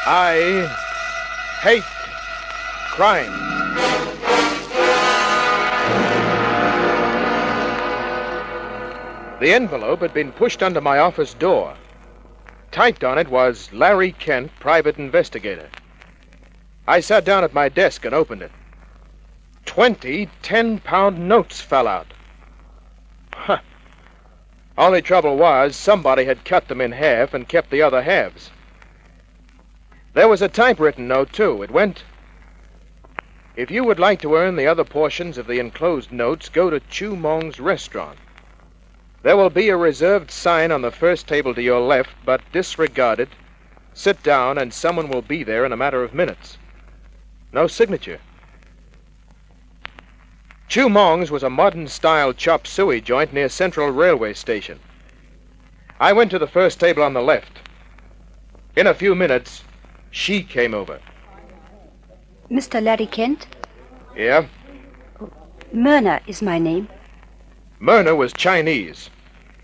I hate crime. The envelope had been pushed under my office door. Typed on it was Larry Kent, Private Investigator. I sat down at my desk and opened it. 20 10-pound notes fell out. Huh. Only trouble was, somebody had cut them in half and kept the other halves. There was a typewritten note, too. It went, "If you would like to earn the other portions of the enclosed notes, go to Chu Mong's restaurant. There will be a reserved sign on the first table to your left, but disregard it. Sit down, and someone will be there in a matter of minutes." No signature. Chu Mong's was a modern-style chop suey joint near Central Railway Station. I went to the first table on the left. In a few minutes, she came over. Mr. Larry Kent? Yeah? Myrna is my name. Myrna was Chinese,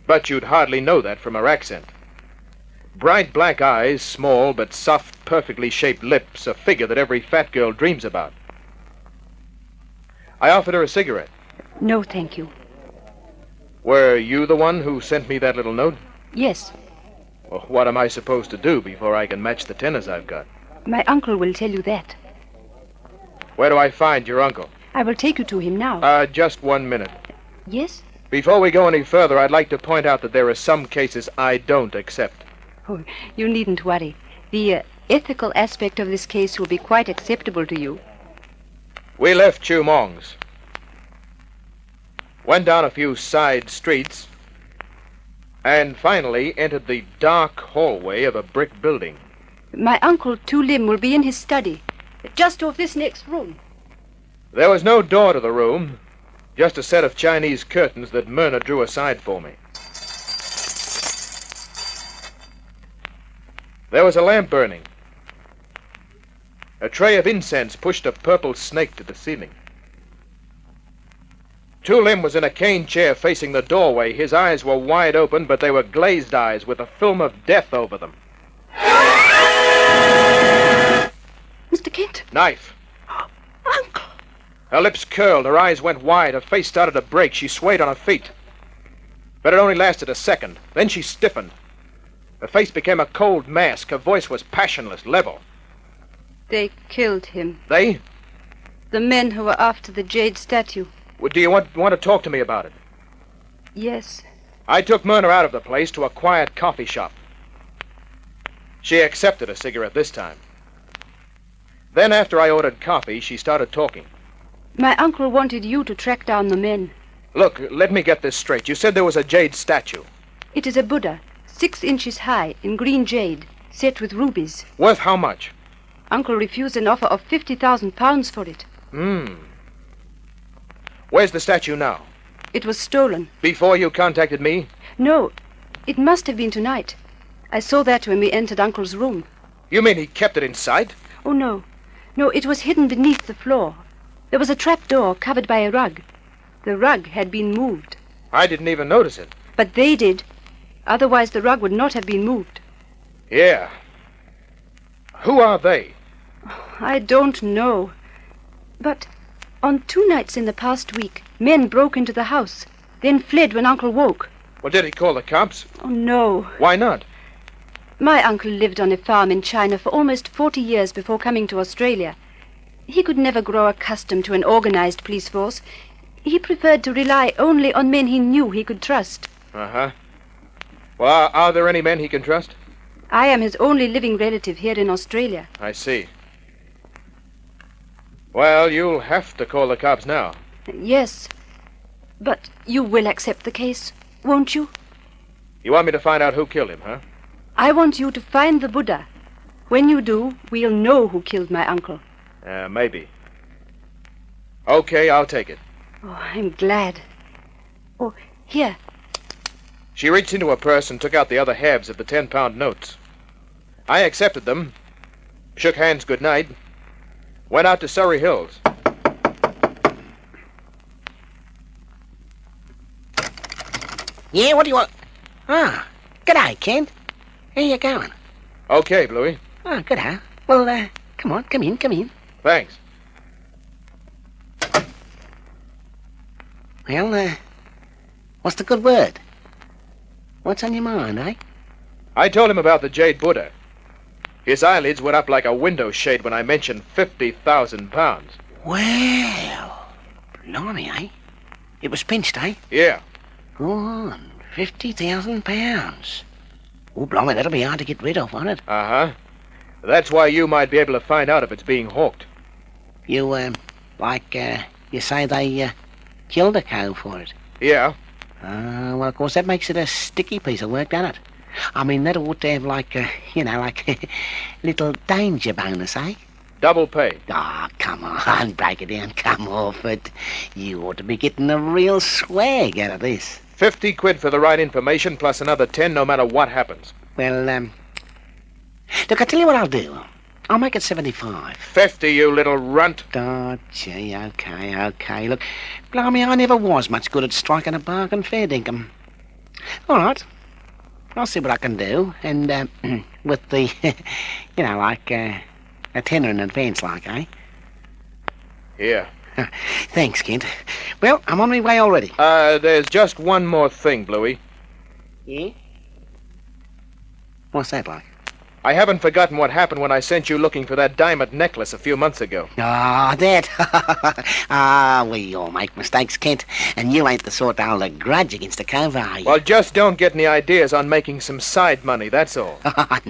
but you'd hardly know that from her accent. Bright black eyes, small but soft, perfectly shaped lips, a figure that every fat girl dreams about. I offered her a cigarette. No, thank you. Were you the one who sent me that little note? Yes. Well, what am I supposed to do before I can match the tenors I've got? My uncle will tell you that. Where do I find your uncle? I will take you to him now. Just 1 minute. Yes? Before we go any further, I'd like to point out that there are some cases I don't accept. Oh, you needn't worry. The ethical aspect of this case will be quite acceptable to you. We left Chu Mong's. Went down a few side streets, and finally entered the dark hallway of a brick building. My uncle, Tu Lim, will be in his study, just off this next room. There was no door to the room, just a set of Chinese curtains that Myrna drew aside for me. There was a lamp burning. A tray of incense pushed a purple snake to the ceiling. Tu Lim was in a cane chair facing the doorway. His eyes were wide open, but they were glazed eyes with a film of death over them. Mr. Kent? Knife. Uncle! Her lips curled, her eyes went wide, her face started to break. She swayed on her feet. But it only lasted a second. Then she stiffened. Her face became a cold mask. Her voice was passionless, level. They killed him. They? The men who were after the jade statue. Well, do you want to talk to me about it? Yes. I took Myrna out of the place to a quiet coffee shop. She accepted a cigarette this time. Then after I ordered coffee, she started talking. My uncle wanted you to track down the men. Look, let me get this straight. You said there was a jade statue. It is a Buddha, 6 inches high, in green jade, set with rubies. Worth how much? Uncle refused an offer of 50,000 pounds for it. Where's the statue now? It was stolen. Before you contacted me? No, it must have been tonight. I saw that when we entered Uncle's room. You mean he kept it in sight? Oh, no. No, it was hidden beneath the floor. There was a trap door covered by a rug. The rug had been moved. I didn't even notice it. But they did. Otherwise, the rug would not have been moved. Yeah. Who are they? I don't know. But on 2 nights in the past week, men broke into the house, then fled when Uncle woke. Well, did he call the cops? Oh, no. Why not? My uncle lived on a farm in China for almost 40 years before coming to Australia. He could never grow accustomed to an organized police force. He preferred to rely only on men he knew he could trust. Uh-huh. Well, are there any men he can trust? I am his only living relative here in Australia. I see. Well, you'll have to call the cops now. Yes. But you will accept the case, won't you? You want me to find out who killed him, huh? I want you to find the Buddha. When you do, we'll know who killed my uncle. Maybe. Okay, I'll take it. Oh, I'm glad. Oh, here. She reached into her purse and took out the other halves of the 10-pound notes. I accepted them, shook hands good night, went out to Surrey Hills. Yeah, what do you want? Ah, g'day, Kent. How you going? Okay, Bluey. Oh, good, huh? Well, come on, come in. Thanks. Well, what's the good word? What's on your mind, eh? I told him about the Jade Buddha. His eyelids went up like a window shade when I mentioned 50,000 pounds. Well, blimey, eh? It was pinched, eh? Yeah. Go on, 50,000 pounds. Oh, blimey, that'll be hard to get rid of, won't it? Uh-huh. That's why you might be able to find out if it's being hawked. You, you say they, killed a cow for it? Yeah. Well, of course, that makes it a sticky piece of work, doesn't it? I mean, that ought to have, like little danger bonus, eh? Double pay. Oh, come on, break it down, come off it. You ought to be getting a real swag out of this. 50 quid for the right information, plus another 10 no matter what happens. Well, look, I'll tell you what I'll do. I'll make it 75. 50, you little runt. Oh, gee, okay. Look, blimey, I never was much good at striking a bargain, fair dinkum. All right. I'll see what I can do, and, with the, a tenner in advance, like, eh? Here. Thanks, Kent. Well, I'm on my way already. There's just one more thing, Bluey. Yeah? What's that like? I haven't forgotten what happened when I sent you looking for that diamond necklace a few months ago. Ah, that. We all make mistakes, Kent. And you ain't the sort to hold a grudge against a cove, are you? Well, just don't get any ideas on making some side money, that's all.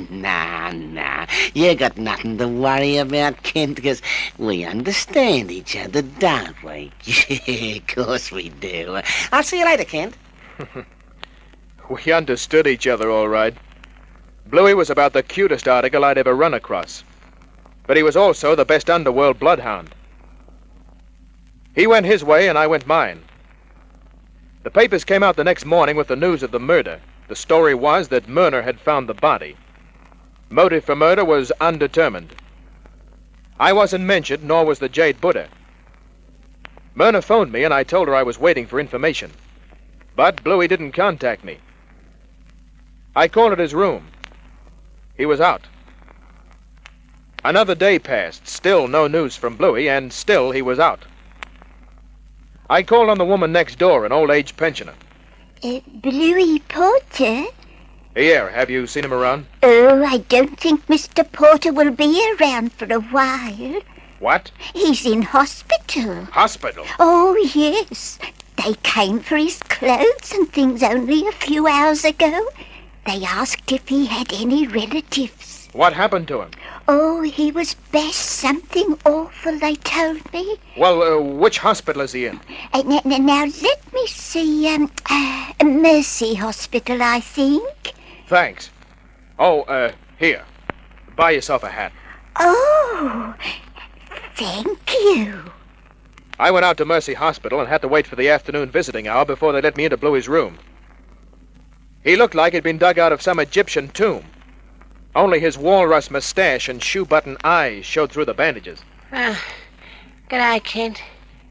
Nah. You got nothing to worry about, Kent, because we understand each other, don't we? Yeah, of course we do. I'll see you later, Kent. We understood each other all right. Bluey was about the cutest article I'd ever run across. But he was also the best underworld bloodhound. He went his way and I went mine. The papers came out the next morning with the news of the murder. The story was that Myrner had found the body. Motive for murder was undetermined. I wasn't mentioned, nor was the Jade Buddha. Myrner phoned me and I told her I was waiting for information. But Bluey didn't contact me. I called at his room. He was out. Another day passed, still no news from Bluey, and still he was out. I called on the woman next door, an old-age pensioner. Bluey Porter? Here, have you seen him around? Oh, I don't think Mr. Porter will be around for a while. What? He's in hospital. Hospital? Oh, yes. They came for his clothes and things only a few hours ago. They asked if he had any relatives. What happened to him? Oh, he was best something awful, they told me. Well, which hospital is he in? Now, let me see. Mercy Hospital, I think. Thanks. Oh, here. Buy yourself a hat. Oh, thank you. I went out to Mercy Hospital and had to wait for the afternoon visiting hour before they let me into Bluey's room. He looked like he'd been dug out of some Egyptian tomb. Only his walrus mustache and shoe-button eyes showed through the bandages. G'day, Kent.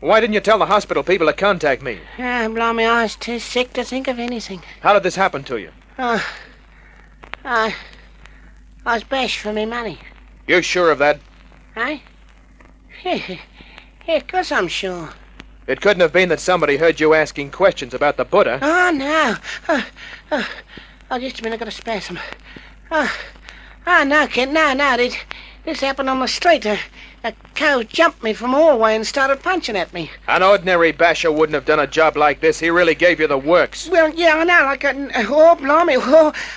Why didn't you tell the hospital people to contact me? Blimey, I was too sick to think of anything. How did this happen to you? I was bashed for me money. You sure of that? Eh? Yeah, of course I'm sure. It couldn't have been that somebody heard you asking questions about the Buddha. Oh, no. Just a minute, I got a spasm. No, Kent, no. This happened on the street. A cow jumped me from a hallway and started punching at me. An ordinary basher wouldn't have done a job like this. He really gave you the works. Well, yeah, I know. Blimey.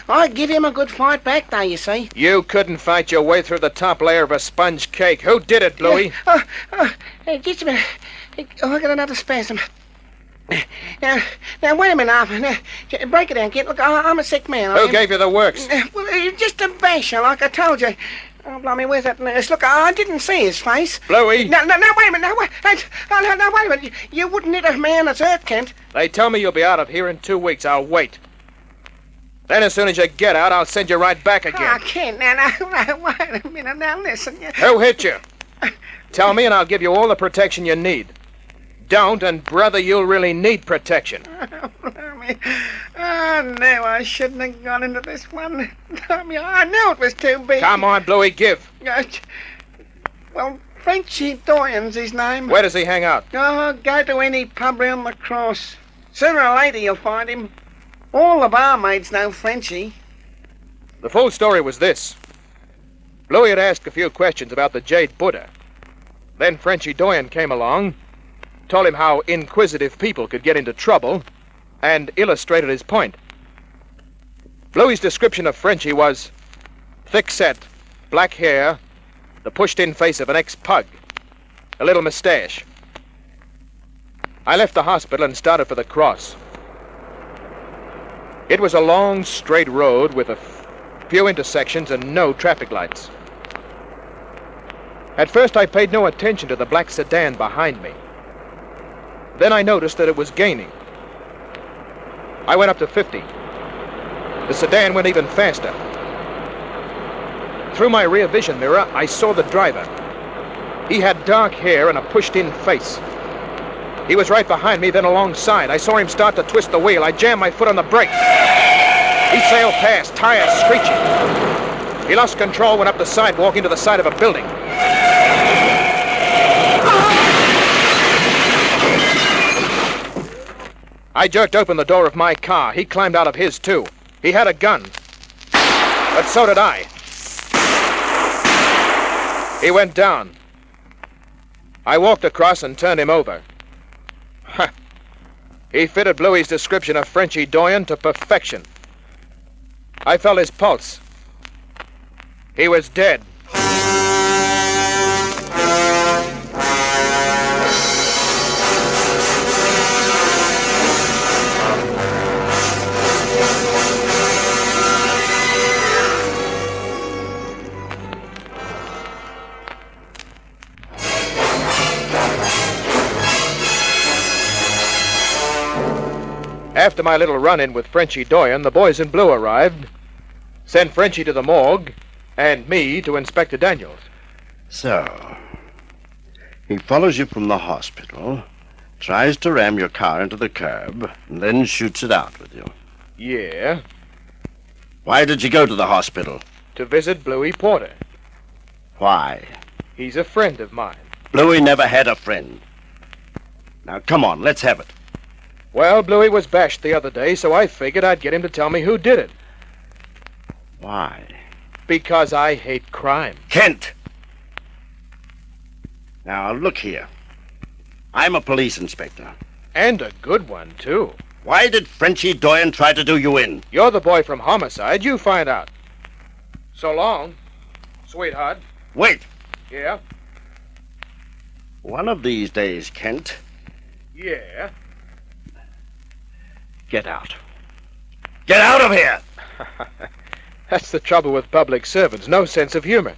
I give him a good fight back, though, you see. You couldn't fight your way through the top layer of a sponge cake. Who did it, Bluey? Just a minute. I got another spasm. Now, wait a minute. Now, break it down, Kent. Look, I'm a sick man. Who gave you the works? Well, just a basher, like I told you. Oh, blimey, where's that nurse? Look, I didn't see his face. Bluey! No, wait a minute. No, wait a minute. You wouldn't hit a man that's hurt, Kent. They tell me you'll be out of here in 2 weeks. I'll wait. Then as soon as you get out, I'll send you right back again. Kent, now, wait a minute. Now, listen. Who hit you? Tell me and I'll give you all the protection you need. Don't, and brother, you'll really need protection. Oh, no, I shouldn't have gone into this one. I knew it was too big. Come on, Bluey, give. Well, Frenchy Doyen's his name. Where does he hang out? Oh, go to any pub round the cross. Sooner or later you'll find him. All the barmaids know Frenchy. The full story was this. Bluey had asked a few questions about the Jade Buddha. Then Frenchy Doyen came along, told him how inquisitive people could get into trouble, and illustrated his point. Bluey's description of Frenchy was thick-set, black hair, the pushed-in face of an ex-pug, a little mustache. I left the hospital and started for the cross. It was a long, straight road with a few intersections and no traffic lights. At first, I paid no attention to the black sedan behind me. Then I noticed that it was gaining. I went up to 50. The sedan went even faster. Through my rear vision mirror, I saw the driver. He had dark hair and a pushed-in face. He was right behind me, then alongside. I saw him start to twist the wheel. I jammed my foot on the brake. He sailed past, tires screeching. He lost control, went up the sidewalk into the side of a building. I jerked open the door of my car. He climbed out of his, too. He had a gun. But so did I. He went down. I walked across and turned him over. He fitted Bluey's description of Frenchy Doyen to perfection. I felt his pulse. He was dead. After my little run-in with Frenchy Doyen, the boys in blue arrived, sent Frenchy to the morgue, and me to Inspector Daniels. So, he follows you from the hospital, tries to ram your car into the curb, and then shoots it out with you. Yeah, Why did you go to the hospital? to visit Bluey Porter. Why? He's a friend of mine. Bluey never had a friend. Now, come on, let's have it. Well, Bluey was bashed the other day, so I figured I'd get him to tell me who did it. Why? Because I hate crime. Kent! Now, look here. I'm a police inspector. And a good one, too. Why did Frenchy Doyen try to do you in? You're the boy from Homicide. You find out. So long, sweetheart. Wait! Yeah? One of these days, Kent, Yeah? get out. Get out of here! That's the trouble with public servants. No sense of humor.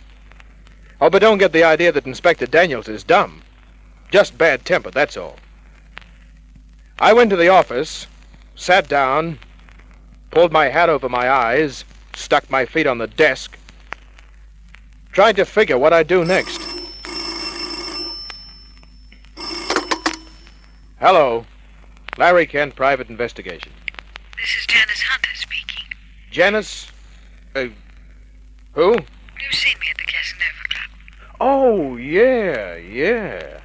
Oh, but don't get the idea that Inspector Daniels is dumb. Just bad-tempered, that's all. I went to the office, sat down, pulled my hat over my eyes, stuck my feet on the desk, tried to figure what I'd do next. Hello. Larry Kent, Private Investigation. This is Janice Hunter speaking. Janice? Who? You've seen me at the Casanova Club. Oh, yeah.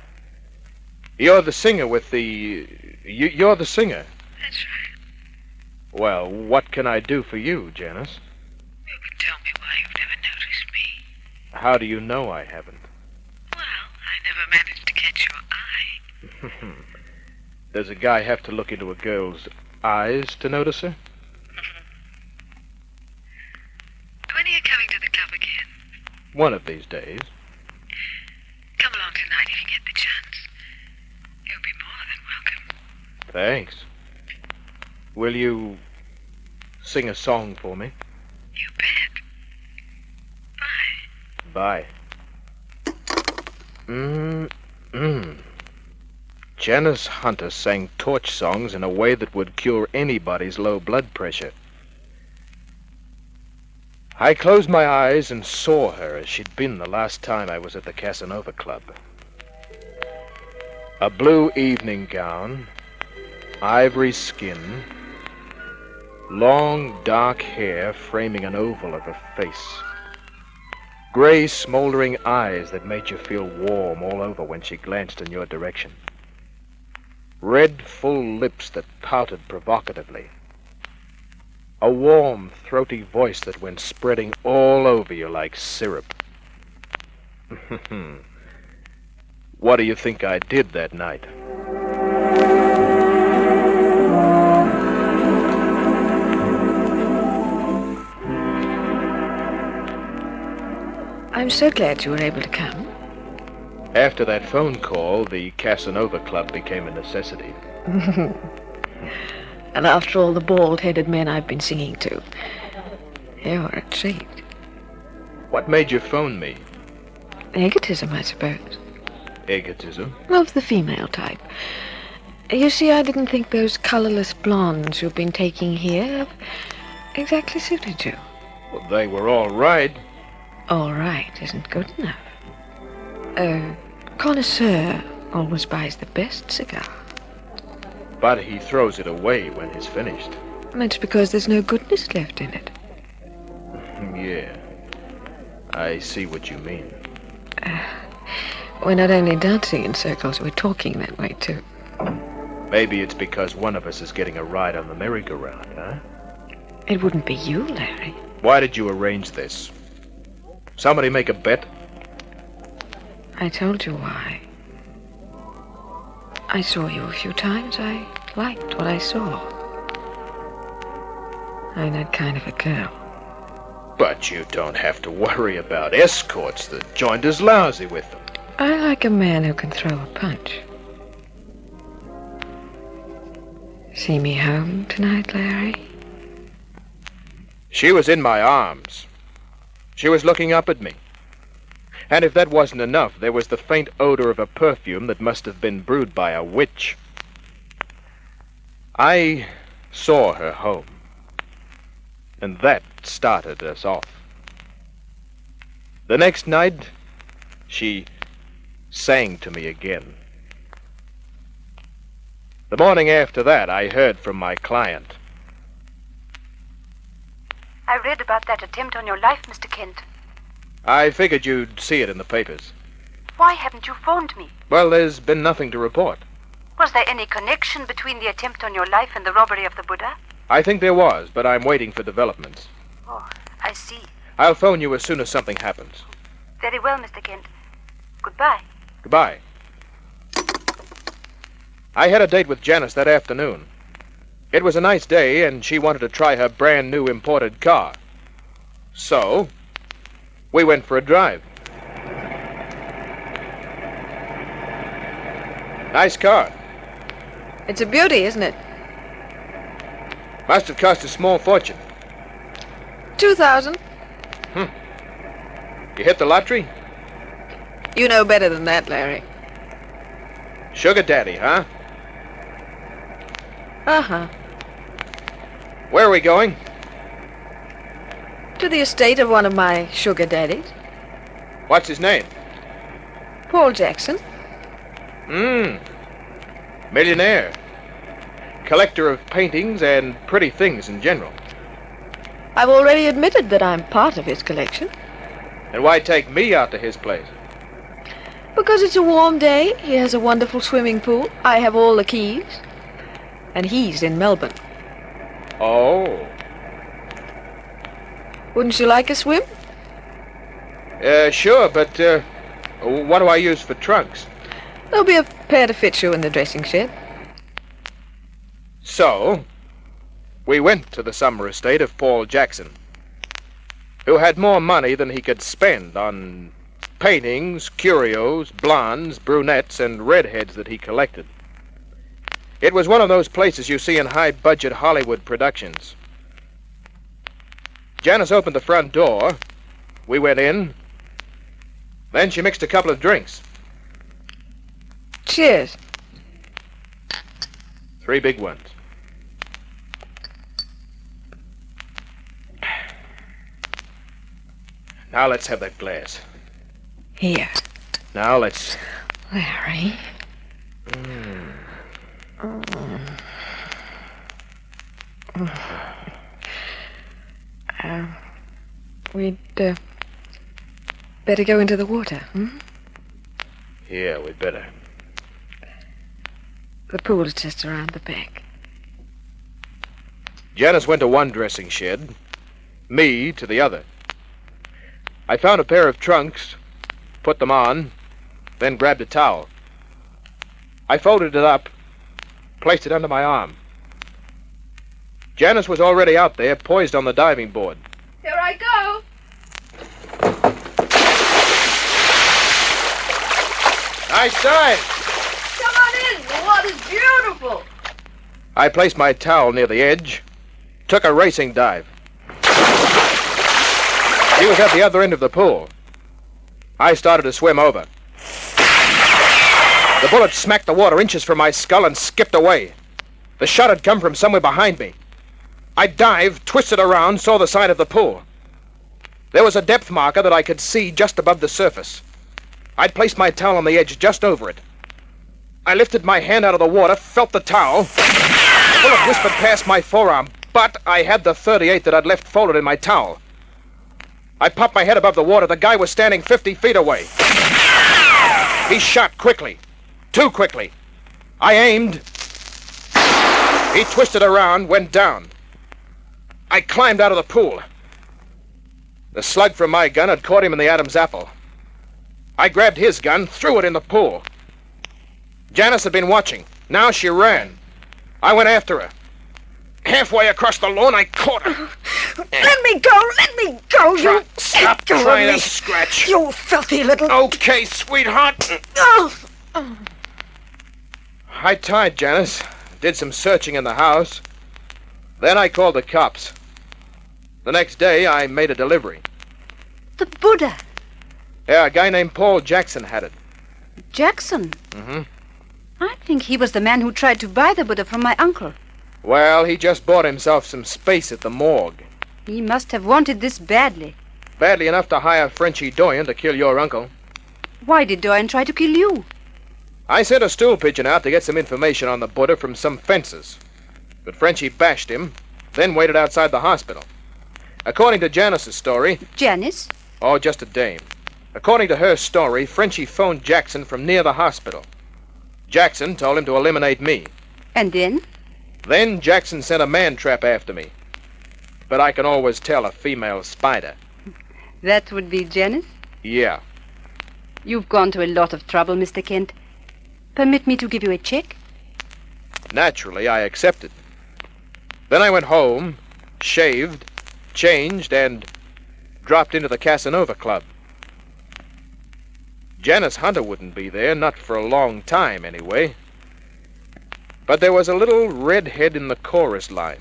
You're the singer with the... You're the singer. That's right. Well, what can I do for you, Janice? You can tell me why you've never noticed me. How do you know I haven't? Well, I never managed to catch your eye. Does a guy have to look into a girl's eyes to notice her? When are you coming to the club again? One of these days. Come along tonight if you get the chance. You'll be more than welcome. Thanks. Will you sing a song for me? You bet. Bye. Bye. Janice Hunter sang torch songs in a way that would cure anybody's low blood pressure. I closed my eyes and saw her as she'd been the last time I was at the Casanova Club. A blue evening gown, ivory skin, long dark hair framing an oval of her face. Gray smoldering eyes that made you feel warm all over when she glanced in your direction. Red, full lips that pouted provocatively. A warm, throaty voice that went spreading all over you like syrup. What do you think I did that night? I'm so glad you were able to come. After that phone call, the Casanova Club became a necessity. And after all the bald-headed men I've been singing to, you were a treat. What made you phone me? Egotism, I suppose. Egotism? Of the female type. You see, I didn't think those colorless blondes you've been taking here exactly suited you. Well, they were all right. All right isn't good enough. A connoisseur always buys the best cigar. But he throws it away when he's finished. That's because there's no goodness left in it. Yeah, I see what you mean. We're not only dancing in circles, we're talking that way, too. Maybe it's because one of us is getting a ride on the merry-go-round, huh? It wouldn't be you, Larry. Why did you arrange this? Somebody make a bet? I told you why. I saw you a few times. I liked what I saw. I'm that kind of a girl. But you don't have to worry about escorts. The joint is lousy with them. I like a man who can throw a punch. See me home tonight, Larry? She was in my arms. She was looking up at me. And if that wasn't enough, there was the faint odor of a perfume that must have been brewed by a witch. I saw her home. And that started us off. The next night, she sang to me again. The morning after that, I heard from my client. I read about that attempt on your life, Mr. Kent. I figured you'd see it in the papers. Why haven't you phoned me? Well, there's been nothing to report. Was there any connection between the attempt on your life and the robbery of the Buddha? I think there was, but I'm waiting for developments. Oh, I see. I'll phone you as soon as something happens. Very well, Mr. Kent. Goodbye. Goodbye. I had a date with Janice that afternoon. It was a nice day, and she wanted to try her brand new imported car. So, we went for a drive. Nice car. It's a beauty, isn't it? Must have cost a small fortune. 2,000. You hit the lottery? You know better than that, Larry. Sugar daddy, huh? Uh-huh. Where are we going? To the estate of one of my sugar daddies. What's his name? Paul Jackson. Millionaire. Collector of paintings and pretty things in general. I've already admitted that I'm part of his collection. And why take me out to his place? Because it's a warm day, he has a wonderful swimming pool, I have all the keys, and he's in Melbourne. Oh. Wouldn't you like a swim? Sure, but, what do I use for trunks? There'll be a pair to fit you in the dressing shed. So, we went to the summer estate of Paul Jackson, who had more money than he could spend on paintings, curios, blondes, brunettes, and redheads that he collected. It was one of those places you see in high-budget Hollywood productions. Janice opened the front door. We went in. Then she mixed a couple of drinks. Cheers. 3 big ones. Now let's have that glass. Here. Now let's... Larry. We'd better go into the water, hmm? Yeah, we'd better. The pool's just around the back. Janice went to one dressing shed, me to the other. I found a pair of trunks, put them on, then grabbed a towel. I folded it up, placed it under my arm. Janice was already out there, poised on the diving board. Here I go. Nice dive! Come on in. The water's beautiful. I placed my towel near the edge, took a racing dive. She was at the other end of the pool. I started to swim over. The bullet smacked the water inches from my skull and skipped away. The shot had come from somewhere behind me. I dived, twisted around, saw the side of the pool. There was a depth marker that I could see just above the surface. I'd placed my towel on the edge just over it. I lifted my hand out of the water, felt the towel. The bullet whispered past my forearm, but I had the .38 that I'd left folded in my towel. I popped my head above the water. The guy was standing 50 feet away. He shot quickly. Too quickly. I aimed. He twisted around, went down. I climbed out of the pool. The slug from my gun had caught him in the Adam's apple. I grabbed his gun, threw it in the pool. Janice had been watching. Now she ran. I went after her. Halfway across the lawn, I caught her. Let me go! Let me go! You Stop go trying of to me. scratch. You filthy little... Okay, sweetheart. Oh. I tied Janice, did some searching in the house. Then I called the cops. The next day, I made a delivery. The Buddha. Yeah, a guy named Paul Jackson had it. Jackson? Mm-hmm. I think he was the man who tried to buy the Buddha from my uncle. Well, he just bought himself some space at the morgue. He must have wanted this badly. Badly enough to hire Frenchy Doyen to kill your uncle. Why did Doyen try to kill you? I sent a stool pigeon out to get some information on the Buddha from some fences. But Frenchy bashed him, then waited outside the hospital. According to Janice's story... Janice? Oh, just a dame. According to her story, Frenchy phoned Jackson from near the hospital. Jackson told him to eliminate me. And then? Then Jackson sent a man-trap after me. But I can always tell a female spider. That would be Janice? Yeah. You've gone to a lot of trouble, Mr. Kent. Permit me to give you a check? Naturally, I accepted. Then I went home, shaved, changed, and dropped into the Casanova Club. Janice Hunter wouldn't be there, not for a long time, anyway. But there was a little redhead in the chorus line.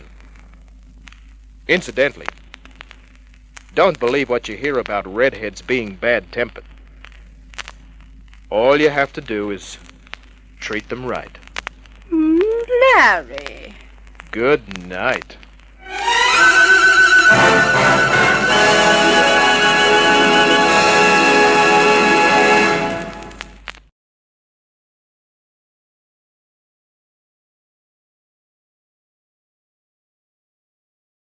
Incidentally, don't believe what you hear about redheads being bad-tempered. All you have to do is treat them right. Larry. Good night.